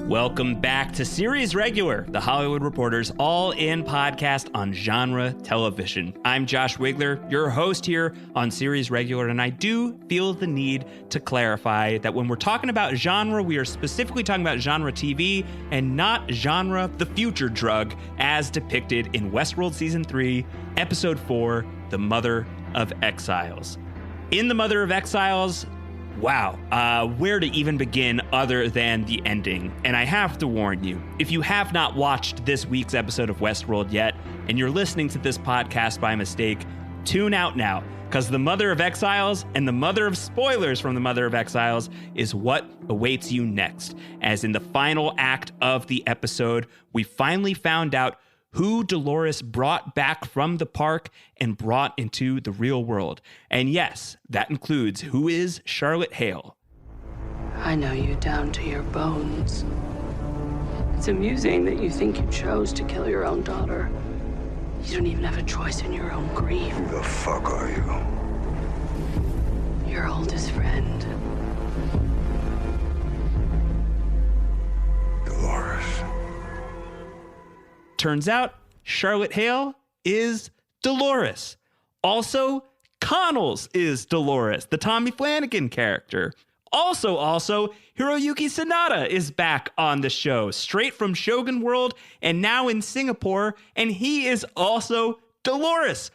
Welcome back to Series Regular, the Hollywood Reporter's all-in podcast on genre television. I'm Josh Wigler, your host here on Series Regular, and I do feel the need to clarify that when we're talking about genre, we are specifically talking about genre TV and not genre the future drug as depicted in Westworld Season 3, Episode 4, The Mother of Exiles. In The Mother of Exiles, wow, where to even begin other than the ending? And I have to warn you, if you have not watched this week's episode of Westworld yet, and you're listening to this podcast by mistake, tune out now, because The Mother of Exiles and the mother of spoilers from The Mother of Exiles is what awaits you next. As in the final act of the episode, we finally found out who Dolores brought back from the park and brought into the real world. And yes, that includes who is Charlotte Hale. I know you down to your bones. It's amusing that you think you chose to kill your own daughter. You don't even have a choice in your own grief. Who the fuck are you? Your oldest friend. Dolores. Turns out, Charlotte Hale is Dolores. Also, Connells is Dolores, the Tommy Flanagan character. Also, Hiroyuki Sanada is back on the show, straight from Shogun World and now in Singapore, and he is also Dolores.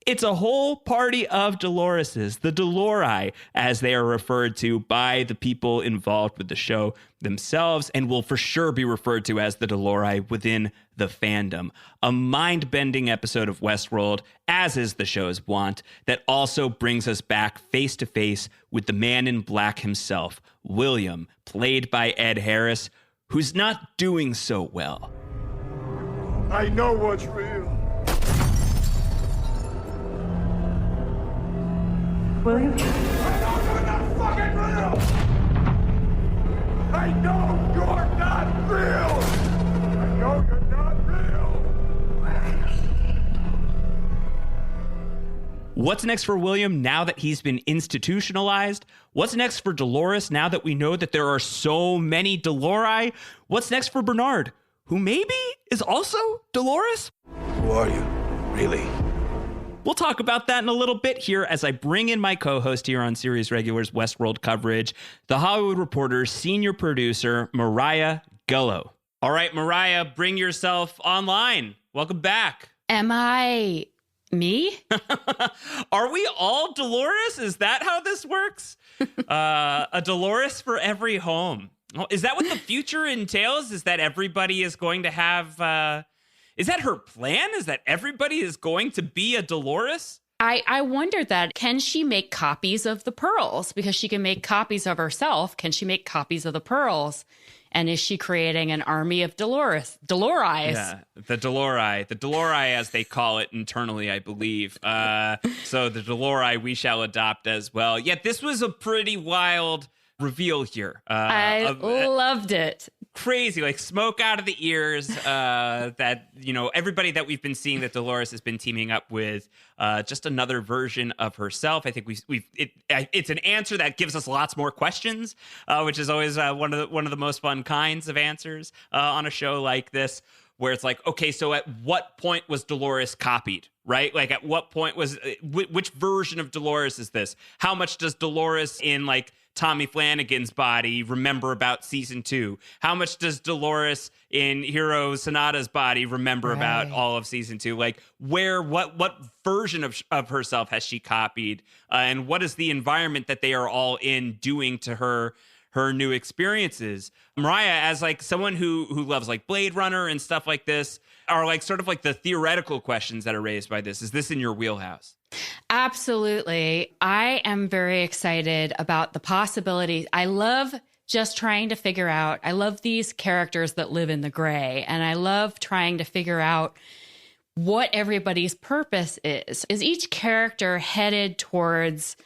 It's a whole party of Doloreses, the Dolori, as they are referred to by the people involved with the show themselves, and will for sure be referred to as the Dolori within the fandom. A mind-bending episode of Westworld, as is the show's wont, that also brings us back face-to-face with the man in black himself, William, played by Ed Harris, who's not doing so well. I know what's real. William? I know you're not fucking real! I know you're not real! I know you're not real! What's next for William now that he's been institutionalized? What's next for Dolores now that we know that there are so many Dolori? What's next for Bernard, who maybe is also Dolores? Who are you, really? We'll talk about that in a little bit here as I bring in my co-host here on Series Regular's Westworld coverage, the Hollywood Reporter's senior producer, Marya Gullo. All right, Marya, bring yourself online. Welcome back. Am I me? Are we all Dolores? Is that how this works? A Dolores for every home. Is that what the future entails? Is that everybody is going to have... Is that her plan? Is that everybody is going to be a Dolores? I wondered that. Can she make copies of the pearls? Because she can make copies of herself. Can she make copies of the pearls? And is she creating an army of Dolores? Yeah, the Dolori as they call it internally, I believe. So the Dolori we shall adopt as well. Yeah, this was a pretty wild reveal here. I loved it. Crazy, like smoke out of the ears that, you know, everybody that we've been seeing that Dolores has been teaming up with, just another version of herself. I think it's an answer that gives us lots more questions, which is always one of the most fun kinds of answers on a show like this, where it's like, okay, so at what point was Dolores copied, right? Like at what point was, which version of Dolores is this? How much does Dolores in like Tommy Flanagan's body remember about season 2? How much does Dolores in Hiro Sanada's body remember about all of season 2? Like what version of herself has she copied? And what is the environment that they are all in doing to her new experiences? Marya, as like someone who loves like Blade Runner and stuff like this, are like sort of like the theoretical questions that are raised by this. Is this in your wheelhouse? Absolutely. I am very excited about the possibilities. I love just trying to figure out, I love these characters that live in the gray, and I love trying to figure out what everybody's purpose is. Is each character headed towards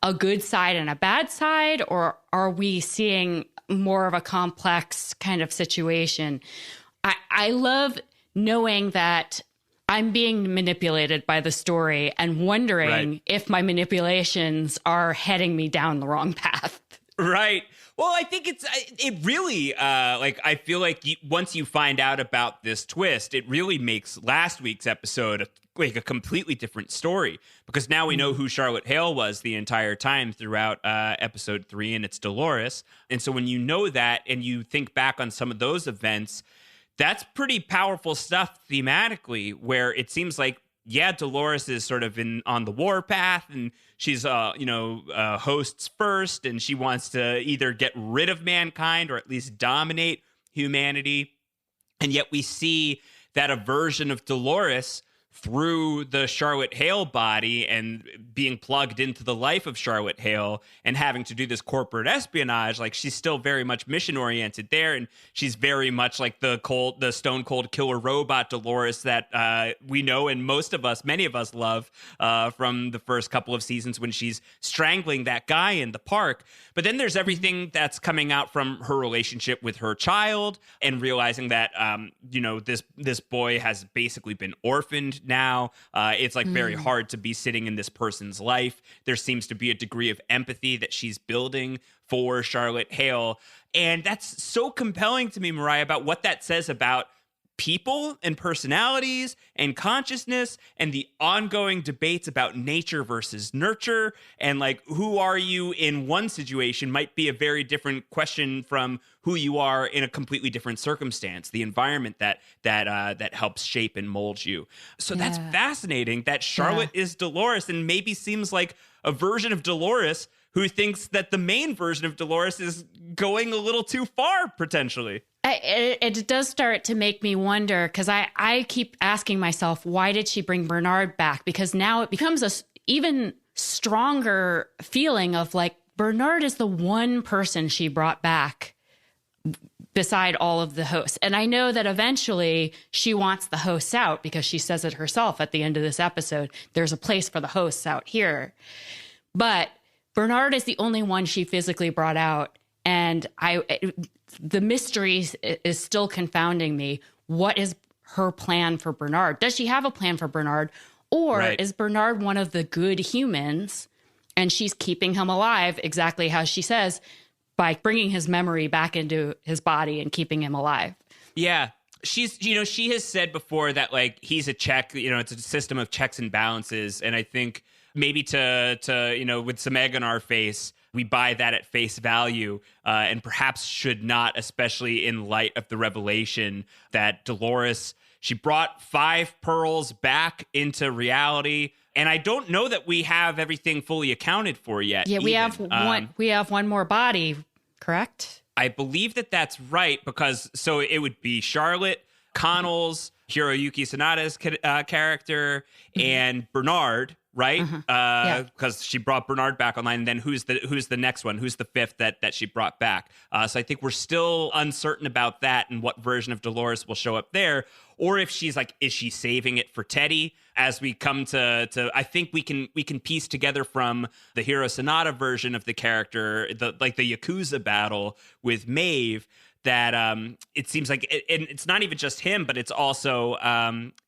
a good side and a bad side, or are we seeing more of a complex kind of situation? I love knowing that I'm being manipulated by the story and wondering if my manipulations are heading me down the wrong path. Right. Well, I think it really, I feel like once you find out about this twist, it really makes last week's episode like a completely different story, because now we know who Charlotte Hale was the entire time throughout episode 3, and it's Dolores. And so when you know that and you think back on some of those events, that's pretty powerful stuff thematically, where it seems like, yeah, Dolores is sort of on the war path, and she's, hosts first, and she wants to either get rid of mankind or at least dominate humanity. And yet we see that a version of Dolores through the Charlotte Hale body and being plugged into the life of Charlotte Hale and having to do this corporate espionage. Like, she's still very much mission oriented there, and she's very much like the stone cold killer robot Dolores that we know, and many of us love from the first couple of seasons when she's strangling that guy in the park. But then there's everything that's coming out from her relationship with her child, and realizing that this boy has basically been orphaned now. It's like very hard to be sitting in this person's life. There seems to be a degree of empathy that she's building for Charlotte Hale. And that's so compelling to me, Marya, about what that says about people and personalities and consciousness, and the ongoing debates about nature versus nurture, and like, who are you in one situation might be a very different question from who you are in a completely different circumstance, the environment that helps shape and mold you. So that's fascinating that Charlotte is Dolores, and maybe seems like a version of Dolores who thinks that the main version of Dolores is going a little too far, potentially. It does start to make me wonder, because I keep asking myself, why did she bring Bernard back? Because now it becomes a even stronger feeling of like, Bernard is the one person she brought back beside all of the hosts. And I know that eventually she wants the hosts out, because she says it herself at the end of this episode. There's a place for the hosts out here. But Bernard is the only one she physically brought out. And the mystery is still confounding me. What is her plan for Bernard? Does she have a plan for Bernard? Or is Bernard one of the good humans, and she's keeping him alive, exactly how she says, by bringing his memory back into his body and keeping him alive? Yeah. She has said before that, like, he's a check, it's a system of checks and balances. And I think maybe to with some egg on our face, we buy that at face value, and perhaps should not, especially in light of the revelation that Dolores, she brought 5 pearls back into reality. And I don't know that we have everything fully accounted for yet. Yeah, we have one more body, correct? I believe that that's right, because so it would be Charlotte, Connell's, Hiroyuki Sanada's character, and Bernard, right? Because she brought Bernard back online. And then who's the next one? Who's the 5th that she brought back? So I think we're still uncertain about that and what version of Dolores will show up there, or if she's like, is she saving it for Teddy? As we come to I think we can piece together from the Hiro Sanada version of the character, the Yakuza battle with Maeve, that it seems like, and it's not even just him, but it's also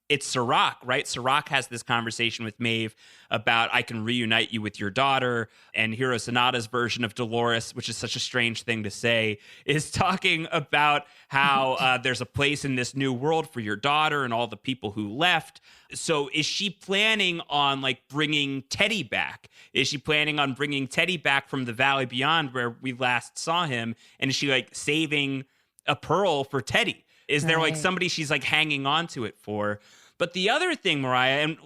it's Sirach, right? Sirach has this conversation with Maeve about, I can reunite you with your daughter. And Hiro Sanada's version of Dolores, which is such a strange thing to say, is talking about how there's a place in this new world for your daughter and all the people who left. So is she planning on like bringing Teddy back? Is she planning on bringing Teddy back from the Valley Beyond where we last saw him? And is she like saving a pearl for Teddy? Is there like somebody she's like hanging on to it for? But the other thing, Marya, and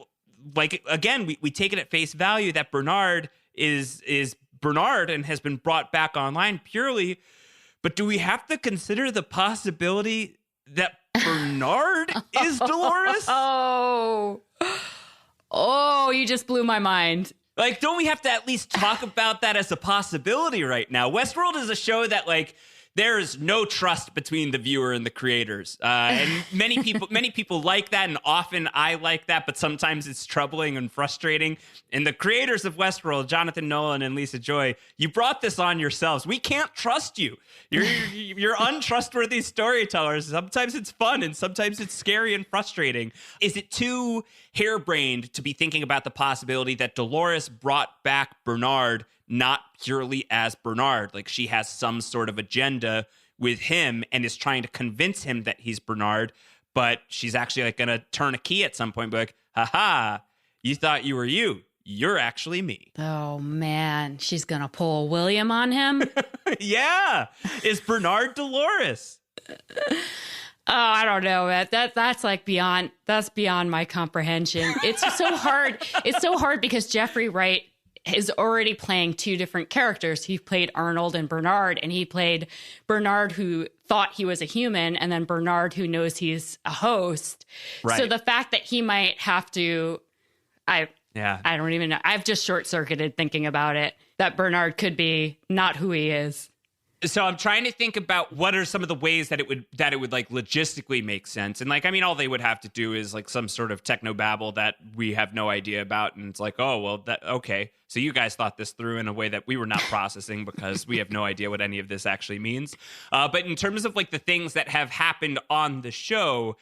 like, again, we take it at face value that Bernard is Bernard and has been brought back online purely. But do we have to consider the possibility that Bernard is Dolores? Oh, you just blew my mind. Like, don't we have to at least talk about that as a possibility right now? Westworld is a show that, like, there is no trust between the viewer and the creators. And many people like that, and often I like that, but sometimes it's troubling and frustrating. And the creators of Westworld, Jonathan Nolan and Lisa Joy, you brought this on yourselves. We can't trust you. You're untrustworthy storytellers. Sometimes it's fun and sometimes it's scary and frustrating. Is it too harebrained to be thinking about the possibility that Dolores brought back Bernard not purely as Bernard. Like, she has some sort of agenda with him and is trying to convince him that he's Bernard, but she's actually like going to turn a key at some point and be like, haha, you thought you were you. You're actually me. Oh, man. She's going to pull William on him? Yeah. Is Bernard Dolores? Oh, I don't know, man. That's like beyond my comprehension. It's so hard. It's so hard because Jeffrey Wright is already playing two different characters. He played Arnold and Bernard, and he played Bernard who thought he was a human, and then Bernard who knows he's a host. Right. So the fact that he might have to, I don't even know. I've just short-circuited thinking about it, that Bernard could be not who he is. So I'm trying to think about what are some of the ways that it would like logistically make sense. And like, I mean, all they would have to do is like some sort of technobabble that we have no idea about. And it's like, oh, well, okay. So you guys thought this through in a way that we were not processing because we have no idea what any of this actually means. But in terms of like the things that have happened on the show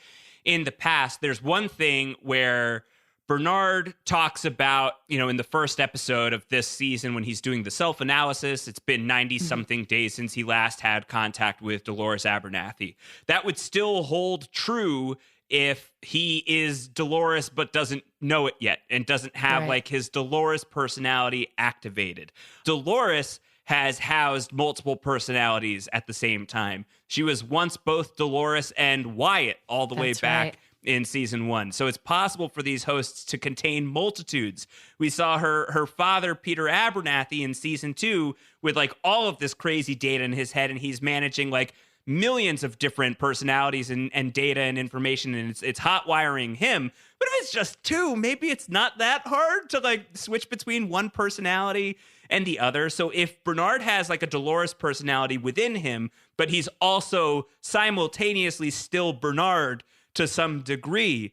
in the past, there's one thing where Bernard talks about, in the first episode of this season when he's doing the self-analysis, it's been 90-something days since he last had contact with Dolores Abernathy. That would still hold true if he is Dolores but doesn't know it yet and doesn't have like his Dolores personality activated. Dolores has housed multiple personalities at the same time. She was once both Dolores and Wyatt all the way back in season 1. So it's possible for these hosts to contain multitudes. We saw her father, Peter Abernathy, in season 2 with like all of this crazy data in his head, and he's managing like millions of different personalities and data and information, and it's hot wiring him. But if it's just 2, maybe it's not that hard to like switch between one personality and the other. So if Bernard has like a Dolores personality within him, but he's also simultaneously still Bernard to some degree,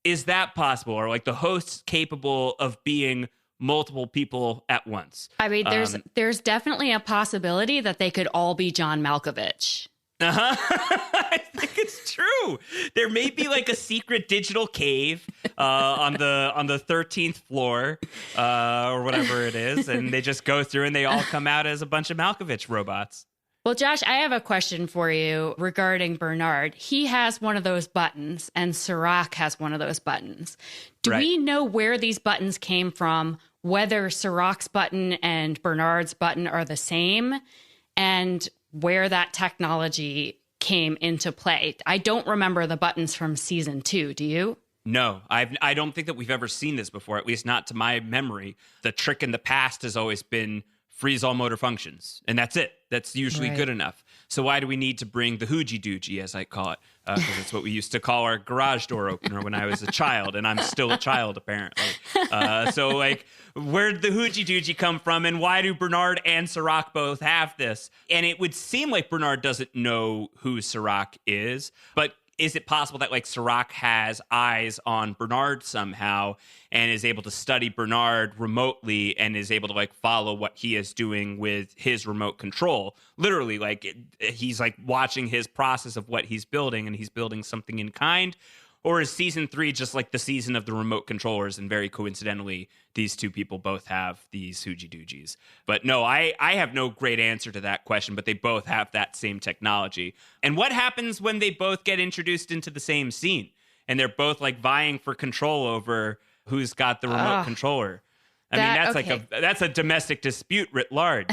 is that possible? Or like the hosts capable of being multiple people at once? I mean, there's definitely a possibility that they could all be John Malkovich. I think it's true. There may be like a secret digital cave on the 13th floor or whatever it is, and they just go through and they all come out as a bunch of Malkovich robots. Well, Josh, I have a question for you regarding Bernard. He has one of those buttons, and Serac has one of those buttons. Do we know where these buttons came from, whether Serac's button and Bernard's button are the same, and where that technology came into play? I don't remember the buttons from season 2. Do you? No, I don't think that we've ever seen this before, at least not to my memory. The trick in the past has always been freeze all motor functions, and that's it. That's usually good enough. So why do we need to bring the hoogie doogie, as I call it? Because it's what we used to call our garage door opener when I was a child, and I'm still a child, apparently. So, like, where did the hoogie doogie come from, and why do Bernard and Serac both have this? And it would seem like Bernard doesn't know who Serac is, but is it possible that like Serac has eyes on Bernard somehow and is able to study Bernard remotely and is able to like follow what he is doing with his remote control? Literally, like he's like watching his process of what he's building, and he's building something in kind. Or is season 3 just like the season of the remote controllers, and very coincidentally, these two people both have these hoogie doogies? But no, I have no great answer to that question, but they both have that same technology. And what happens when they both get introduced into the same scene and they're both like vying for control over who's got the remote controller? I mean, that's a domestic dispute writ large.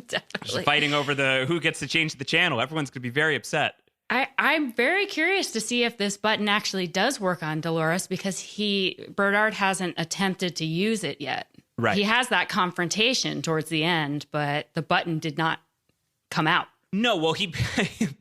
Definitely. Fighting over who gets to change the channel. Everyone's going to be very upset. I'm very curious to see if this button actually does work on Dolores, because Bernard hasn't attempted to use it yet. Right. He has that confrontation towards the end, but the button did not come out. No, well,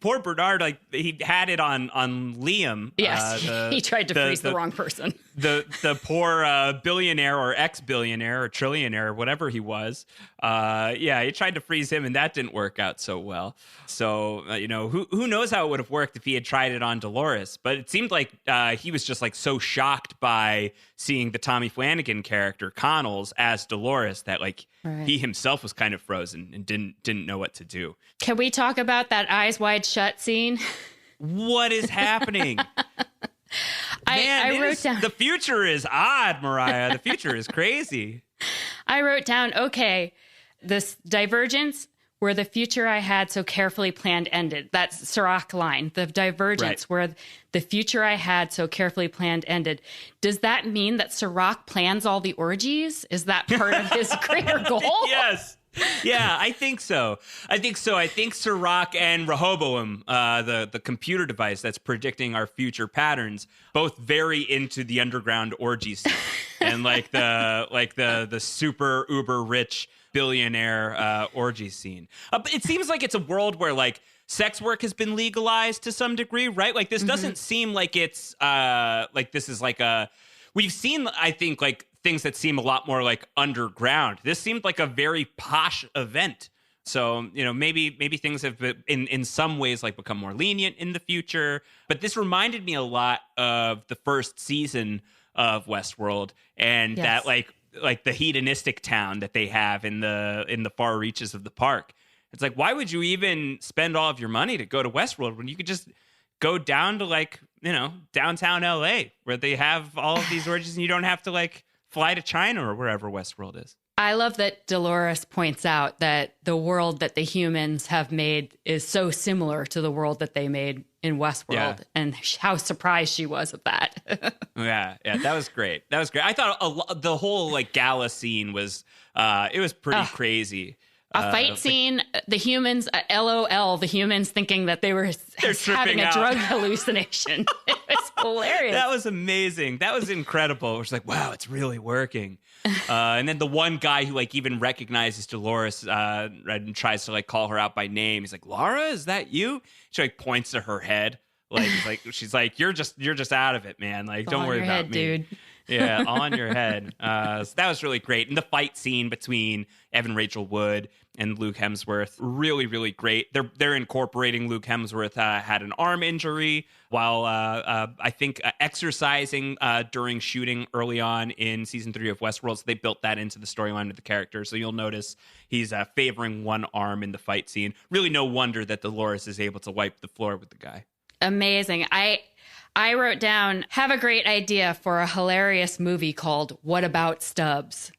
poor Bernard, like he had it on Liam. Yes, he tried to freeze the wrong person. The poor billionaire or ex-billionaire or trillionaire or whatever he was. He tried to freeze him, and that didn't work out so well. So, who knows how it would have worked if he had tried it on Dolores. But it seemed like he was just like so shocked by seeing the Tommy Flanagan character, Connells, as Dolores that like he himself was kind of frozen and didn't know what to do. Can we talk about that Eyes Wide Shut scene? What is happening? I wrote down. The future is odd, Mariah. The future is crazy. I wrote down, okay, this divergence where the future I had so carefully planned ended. That's Sirach line. The divergence where the future I had so carefully planned ended. Does that mean that Sirach plans all the orgies? Is that part of his greater goal? Yes. Yeah, I think so. I think Sirach and Rehoboam, the computer device that's predicting our future patterns, both very into the underground orgy scene and like the super uber rich billionaire orgy scene. But it seems like it's a world where like sex work has been legalized to some degree, right? Like this doesn't seem like it's like this is like a. We've seen, I think, like things that seem a lot more like underground. This seemed like a very posh event. So, you know, maybe things have been, in some ways like become more lenient in the future. But this reminded me a lot of the first season of Westworld and that like the hedonistic town that they have in the far reaches of the park. It's like, why would you even spend all of your money to go to Westworld when you could just go down to like, you know, downtown LA where they have all of these orgies and you don't have to like fly to China or wherever Westworld is. I love that Dolores points out that the world that the humans have made is so similar to the world that they made in Westworld and how surprised she was at that. Yeah, that was great. I thought the whole like gala scene was it was pretty crazy. A fight scene, the humans, LOL, the humans thinking that they were having a drug hallucination. It was hilarious. That was amazing. That was incredible. It was like, wow, it's really working. And then the one guy who like even recognizes Dolores and tries to like call her out by name. He's like, Laura, is that you? She like points to her head. Like she's like, you're just out of it, man. Like, don't worry about me. Dude. Yeah, on your head. So that was really great. And the fight scene between Evan Rachel Wood and Luke Hemsworth, really, really great. They're incorporating Luke Hemsworth had an arm injury while I think exercising during shooting early on in season 3 of Westworld. So they built that into the storyline of the character. So you'll notice he's favoring one arm in the fight scene. Really no wonder that Dolores is able to wipe the floor with the guy. Amazing. I wrote down, have a great idea for a hilarious movie called What About Stubbs?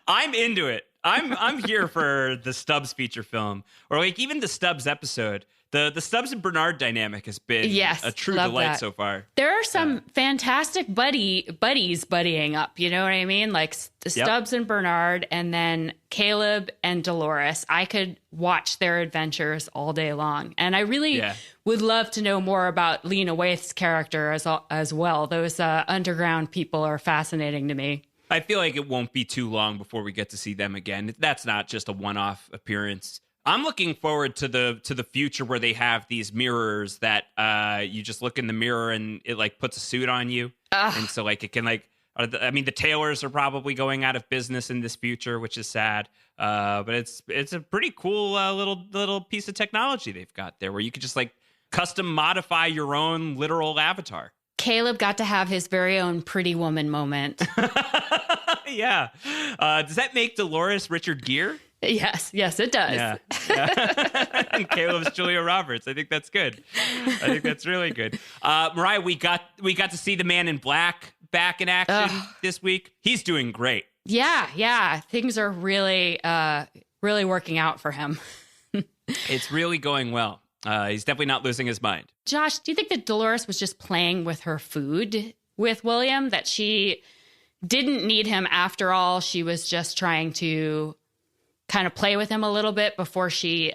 I'm into it. I'm here for the Stubbs feature film, or like even the Stubbs episode. The Stubbs and Bernard dynamic has been a true delight so far. There are some fantastic buddies buddying up. You know what I mean? Like Stubbs and Bernard, and then Caleb and Dolores. I could watch their adventures all day long. And I really would love to know more about Lena Waithe's character as well. Those underground people are fascinating to me. I feel like it won't be too long before we get to see them again. That's not just a one-off appearance. I'm looking forward to the future where they have these mirrors that you just look in the mirror and it like puts a suit on you. And so like it can like, the tailors are probably going out of business in this future, which is sad. But it's a pretty cool little piece of technology they've got there where you could just like custom modify your own literal avatar. Caleb got to have his very own Pretty Woman moment. Yeah. Does that make Dolores Richard Gere? Yes, it does. Yeah. And Caleb's Julia Roberts. I think that's good. I think that's really good. Mariah, we got to see the Man in Black back in action this week. He's doing great. Yeah. Things are really working out for him. It's really going well. He's definitely not losing his mind. Josh, do you think that Dolores was just playing with her food with William, that she didn't need him after all? She was just trying to kind of play with him a little bit before he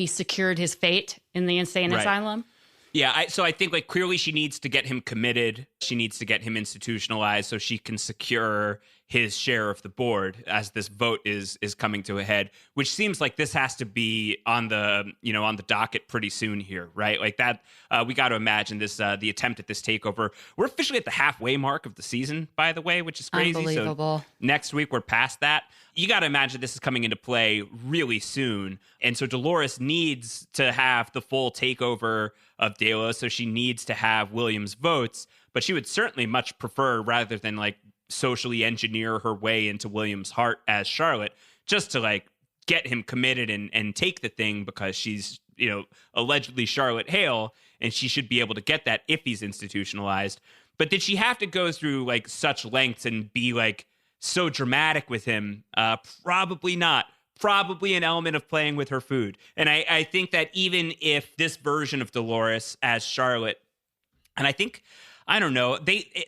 secured his fate in the insane asylum? Yeah, so I think like clearly she needs to get him committed. She needs to get him institutionalized so she can secure his share of the board as this vote is coming to a head, which seems like this has to be on the docket pretty soon here, right? Like that, we got to imagine this, the attempt at this takeover. We're officially at the halfway mark of the season, by the way, which is crazy. Unbelievable. So next week we're past that. You got to imagine this is coming into play really soon. And so Dolores needs to have the full takeover of Delos, so she needs to have William's votes, but she would certainly much prefer, rather than like socially engineer her way into William's heart as Charlotte, just to like get him committed and take the thing, because she's, allegedly Charlotte Hale, and she should be able to get that if he's institutionalized. But did she have to go through like such lengths and be like so dramatic with him? Probably not. Probably an element of playing with her food. And I think that even if this version of Dolores as Charlotte, and I don't know,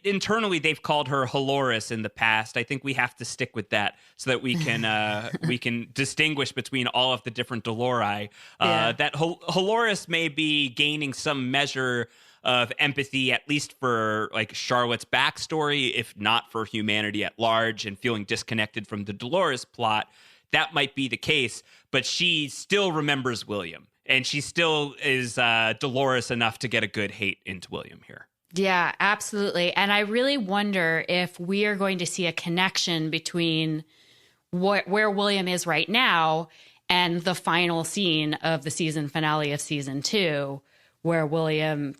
internally they've called her Dolores in the past. I think we have to stick with that so that we can distinguish between all of the different Dolores. That Dolores may be gaining some measure of empathy, at least for like Charlotte's backstory, if not for humanity at large, and feeling disconnected from the Dolores plot. That might be the case, but she still remembers William, and she still is Dolores enough to get a good hate into William here. Yeah, absolutely. And I really wonder if we are going to see a connection between where William is right now and the final scene of the season finale of season 2, where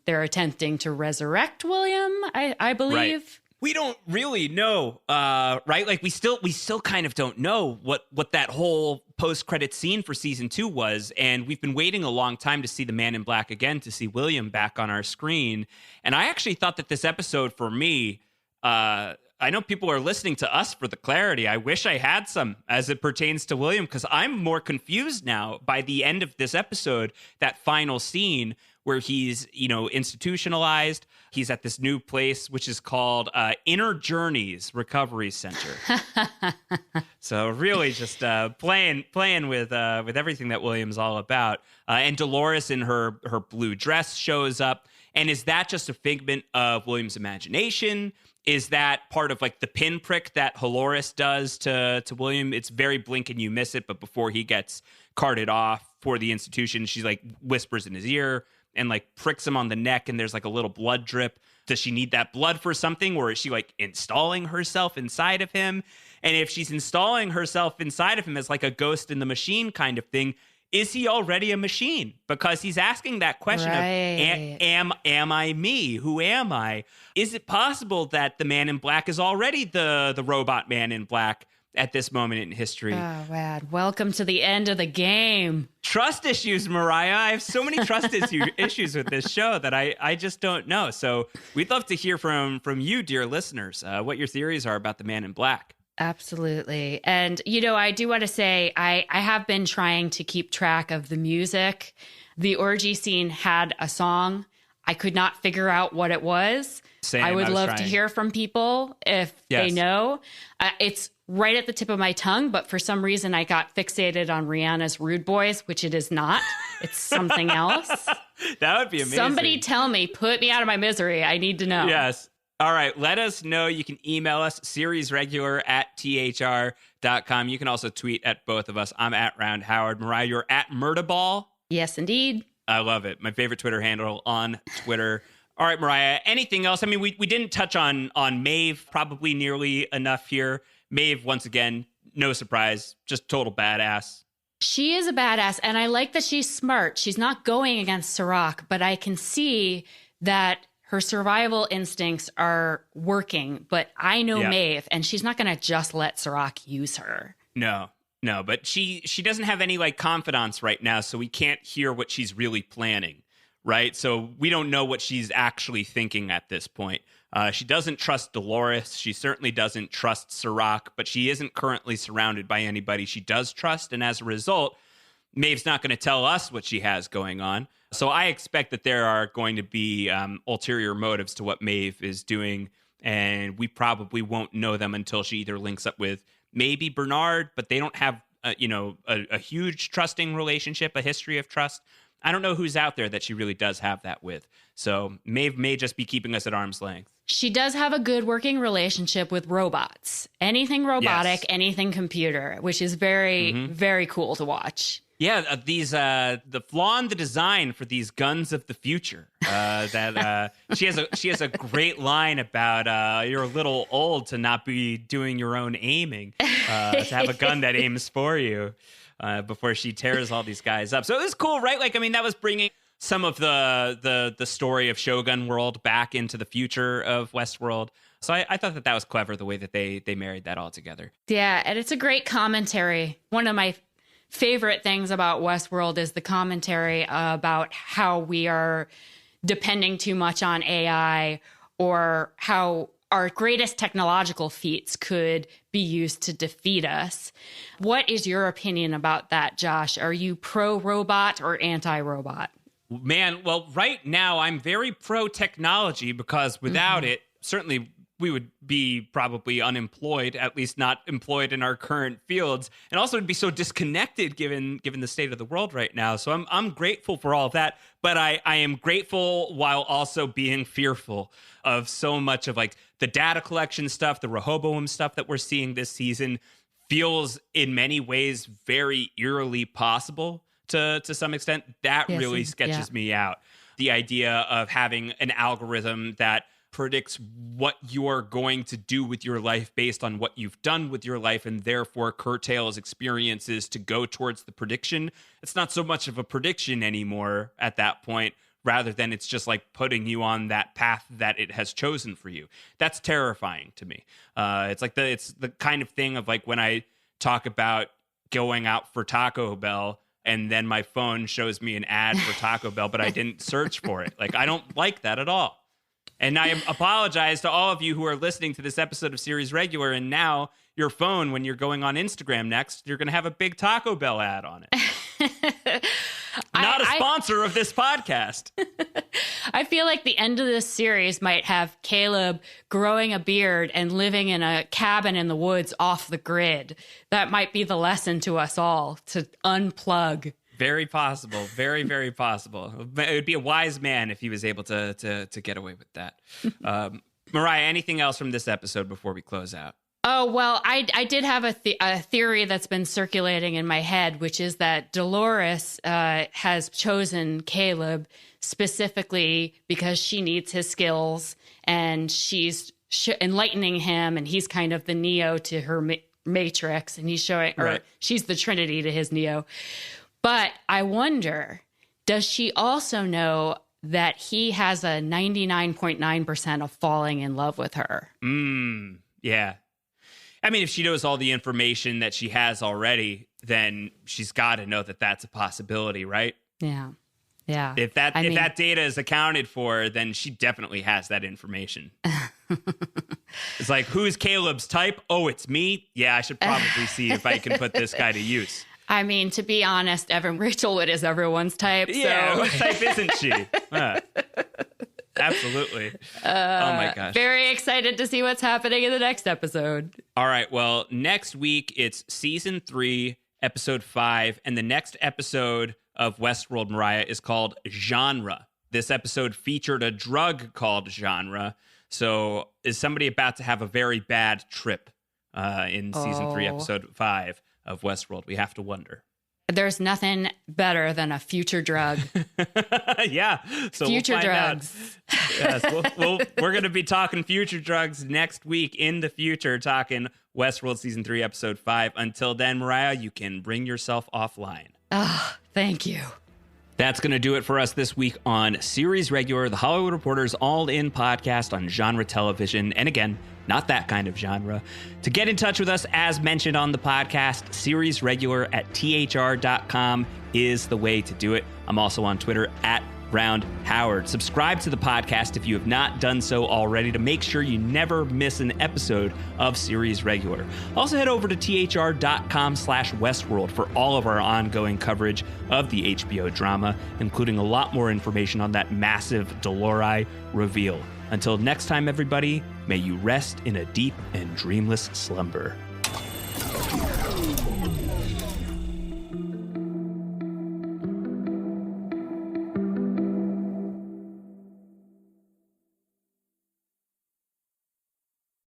they're attempting to resurrect William, I believe. Right. We don't really know, right? Like we still kind of don't know what that whole post-credit scene for season 2 was. And we've been waiting a long time to see the Man in Black again, to see William back on our screen. And I actually thought that this episode for me, I know people are listening to us for the clarity. I wish I had some as it pertains to William, because I'm more confused now by the end of this episode, that final scene where he's, institutionalized. He's at this new place, which is called Inner Journeys Recovery Center. So really just playing with everything that William's all about. And Dolores in her blue dress shows up. And is that just a figment of William's imagination? Is that part of like the pinprick that Dolores does to William? It's very blink and you miss it. But before he gets carted off for the institution, she like whispers in his ear and like pricks him on the neck, and there's like a little blood drip. Does she need that blood for something, or is she like installing herself inside of him? And if she's installing herself inside of him as like a ghost in the machine kind of thing, is he already a machine? Because he's asking that question of, am I me? Who am I? Is it possible that the Man in Black is already the robot Man in Black at this moment in history? Oh, man. Welcome to the end of the game. Trust issues, Mariah. I have so many trust issues with this show that I just don't know. So we'd love to hear from you, dear listeners, what your theories are about the Man in Black. Absolutely. And, I do want to say I have been trying to keep track of the music. The orgy scene had a song. I could not figure out what it was. Same, I would love to hear from people if they know. It's right at the tip of my tongue, but for some reason I got fixated on Rihanna's Rude Boys, which it is not. It's something else. That would be amazing. Somebody tell me, put me out of my misery. I need to know. Yes. All right. Let us know. You can email us, seriesregular@thr.com. You can also tweet at both of us. I'm at Round Howard. Mariah, you're at Murderball. Yes, indeed. I love it. My favorite Twitter handle on Twitter. All right, Mariah, anything else? I mean, we didn't touch on Maeve probably nearly enough here. Maeve, once again, no surprise, just total badass. She is a badass, and I like that she's smart. She's not going against Sirach, but I can see that her survival instincts are working. But I know Maeve, and she's not going to just let Sirach use her. No, but she doesn't have any like confidants right now, so we can't hear what she's really planning, right? So we don't know what she's actually thinking at this point. She doesn't trust Dolores. She certainly doesn't trust Sirach, but she isn't currently surrounded by anybody she does trust. And as a result, Maeve's not going to tell us what she has going on. So I expect that there are going to be ulterior motives to what Maeve is doing, and we probably won't know them until she either links up with maybe Bernard, but they don't have a huge trusting relationship, a history of trust. I don't know who's out there that she really does have that with. So Maeve may just be keeping us at arm's length. She does have a good working relationship with robots. Anything robotic, anything computer, which is very, very cool to watch. Yeah, the flaw in the design for these guns of the future. She has a great line about you're a little old to not be doing your own aiming, to have a gun that aims for you. Before she tears all these guys up. So it was cool, right? Like, I mean, that was bringing some of the story of Shogun World back into the future of Westworld. So I thought that was clever, the way that they married that all together. Yeah, and it's a great commentary. One of my favorite things about Westworld is the commentary about how we are depending too much on AI, or how our greatest technological feats could be used to defeat us. What is your opinion about that, Josh? Are you pro-robot or anti-robot? Man, well, right now I'm very pro-technology because without it, certainly we would be probably unemployed, at least not employed in our current fields, and also would be so disconnected given the state of the world right now. So I'm grateful for all of that, but I am grateful while also being fearful of so much of like the data collection stuff, the Rehoboam stuff that we're seeing this season feels in many ways very eerily possible to some extent. That really sketches me out. The idea of having an algorithm that predicts what you're going to do with your life based on what you've done with your life and therefore curtails experiences to go towards the prediction. It's not so much of a prediction anymore at that point, rather than it's just like putting you on that path that it has chosen for you. That's terrifying to me. It's the kind of thing of like when I talk about going out for Taco Bell and then my phone shows me an ad for Taco Bell, but I didn't search for it. Like, I don't like that at all. And I apologize to all of you who are listening to this episode of Series Regular, and now your phone, when you're going on Instagram next, you're going to have a big Taco Bell ad on it. Not a sponsor of this podcast. I feel like the end of this series might have Caleb growing a beard and living in a cabin in the woods off the grid. That might be the lesson to us all, to unplug. Very possible. Very, very possible. It would be a wise man if he was able to get away with that. Marya, anything else from this episode before we close out? Oh, well, I did have a theory that's been circulating in my head, which is that Dolores has chosen Caleb specifically because she needs his skills and she's enlightening him, and he's kind of the Neo to her Matrix, and he's showing, or she's the Trinity to his Neo. But I wonder, does she also know that he has a 99.9% of falling in love with her? Yeah. I mean, if she knows all the information that she has already, then she's got to know that that's a possibility, right? Yeah. Yeah. If that data is accounted for, then she definitely has that information. It's like, who's Caleb's type? Oh, it's me. Yeah, I should probably see if I can put this guy to use. I mean, to be honest, Rachel Wood is everyone's type. Yeah, so. whose type isn't she? Absolutely. Oh, my gosh. Very excited to see what's happening in the next episode. All right. Well, next week, it's season 3, episode 5. And the next episode of Westworld, Marya, is called Genre. This episode featured a drug called Genre. So is somebody about to have a very bad trip in season 3, episode 5 of Westworld? We have to wonder. There's nothing better than a future drug. Yeah. So future we'll drugs. Yes, we're going to be talking future drugs next week in the future, talking Westworld season 3, episode 5. Until then, Marya, you can bring yourself offline. Oh, thank you. That's going to do it for us this week on Series Regular, the Hollywood Reporters All-In podcast on genre television. And again, not that kind of genre. To get in touch with us, as mentioned on the podcast, Series Regular at thr.com is the way to do it. I'm also on Twitter at Round Howard. Subscribe to the podcast if you have not done so already to make sure you never miss an episode of Series Regular. Also head over to thr.com/Westworld for all of our ongoing coverage of the HBO drama, including a lot more information on that massive Dolores reveal. Until next time, everybody, may you rest in a deep and dreamless slumber.